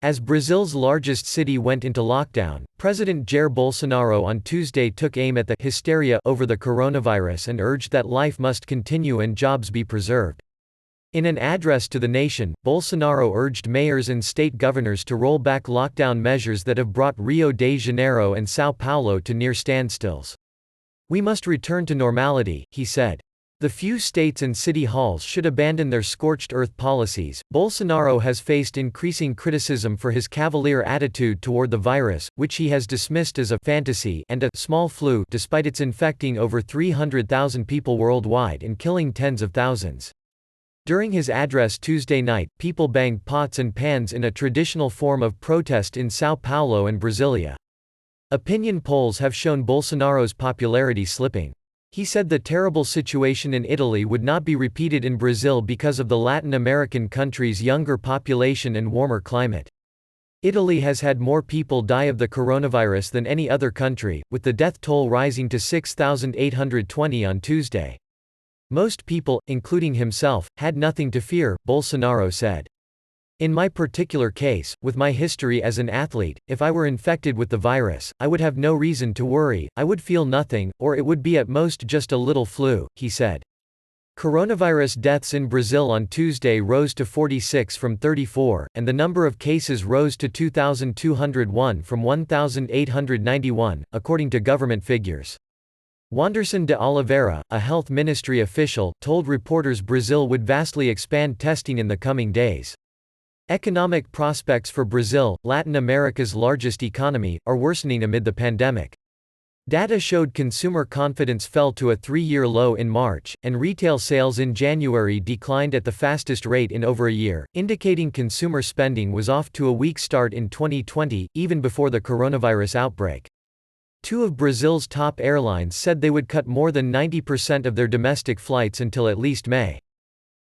As Brazil's largest city went into lockdown, President Jair Bolsonaro on Tuesday took aim at the hysteria over the coronavirus and urged that life must continue and jobs be preserved. In an address to the nation, Bolsonaro urged mayors and state governors to roll back lockdown measures that have brought Rio de Janeiro and São Paulo to near standstills. "We must return to normality," he said. The few states and city halls should abandon their scorched earth policies. Bolsonaro has faced increasing criticism for his cavalier attitude toward the virus, which he has dismissed as a fantasy and a small flu, despite its infecting over 300,000 people worldwide and killing tens of thousands. During his address Tuesday night, people banged pots and pans in a traditional form of protest in São Paulo and Brasília. Opinion polls have shown Bolsonaro's popularity slipping. He said the terrible situation in Italy would not be repeated in Brazil because of the Latin American country's younger population and warmer climate. Italy has had more people die of the coronavirus than any other country, with the death toll rising to 6,820 on Tuesday. Most people, including himself, had nothing to fear, Bolsonaro said. "In my particular case, with my history as an athlete, if I were infected with the virus, I would have no reason to worry, I would feel nothing, or it would be at most just a little flu," he said. Coronavirus deaths in Brazil on Tuesday rose to 46 from 34, and the number of cases rose to 2,201 from 1,891, according to government figures. Wanderson de Oliveira, a health ministry official, told reporters Brazil would vastly expand testing in the coming days. Economic prospects for Brazil, Latin America's largest economy, are worsening amid the pandemic. Data showed consumer confidence fell to a three-year low in March, and retail sales in January declined at the fastest rate in over a year, indicating consumer spending was off to a weak start in 2020, even before the coronavirus outbreak. Two of Brazil's top airlines said they would cut more than 90% of their domestic flights until at least May.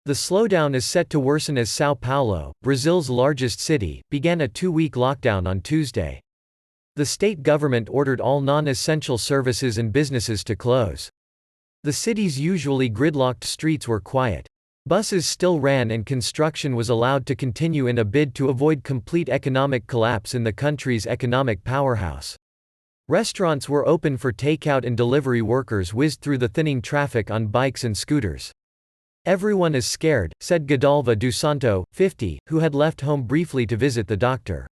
The slowdown is set to worsen as São Paulo, Brazil's largest city, began a two-week lockdown on Tuesday. The state government ordered all non-essential services and businesses to close. The city's usually gridlocked streets were quiet. Buses still ran and construction was allowed to continue in a bid to avoid complete economic collapse in the country's economic powerhouse. Restaurants were open for takeout and delivery workers whizzed through the thinning traffic on bikes and scooters. "Everyone is scared," said Godalva do Santo, 50, who had left home briefly to visit the doctor.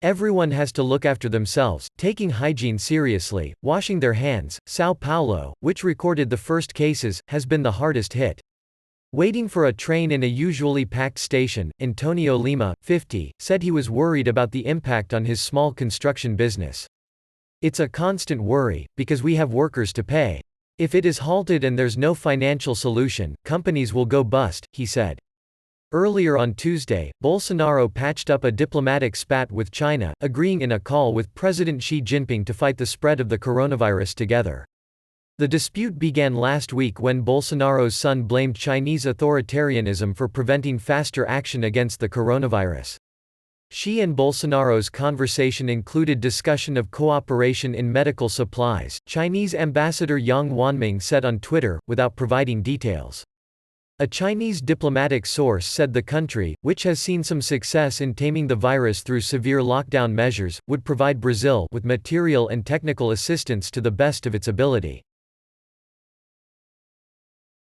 "Everyone has to look after themselves, taking hygiene seriously, washing their hands." São Paulo, which recorded the first cases, has been the hardest hit. Waiting for a train in a usually packed station, Antonio Lima, 50, said he was worried about the impact on his small construction business. "It's a constant worry, because we have workers to pay. If it is halted and there's no financial solution, companies will go bust," he said. Earlier on Tuesday, Bolsonaro patched up a diplomatic spat with China, agreeing in a call with President Xi Jinping to fight the spread of the coronavirus together. The dispute began last week when Bolsonaro's son blamed Chinese authoritarianism for preventing faster action against the coronavirus. Xi and Bolsonaro's conversation included discussion of cooperation in medical supplies, Chinese Ambassador Yang Wanming said on Twitter, without providing details. A Chinese diplomatic source said the country, which has seen some success in taming the virus through severe lockdown measures, would provide Brazil with material and technical assistance to the best of its ability.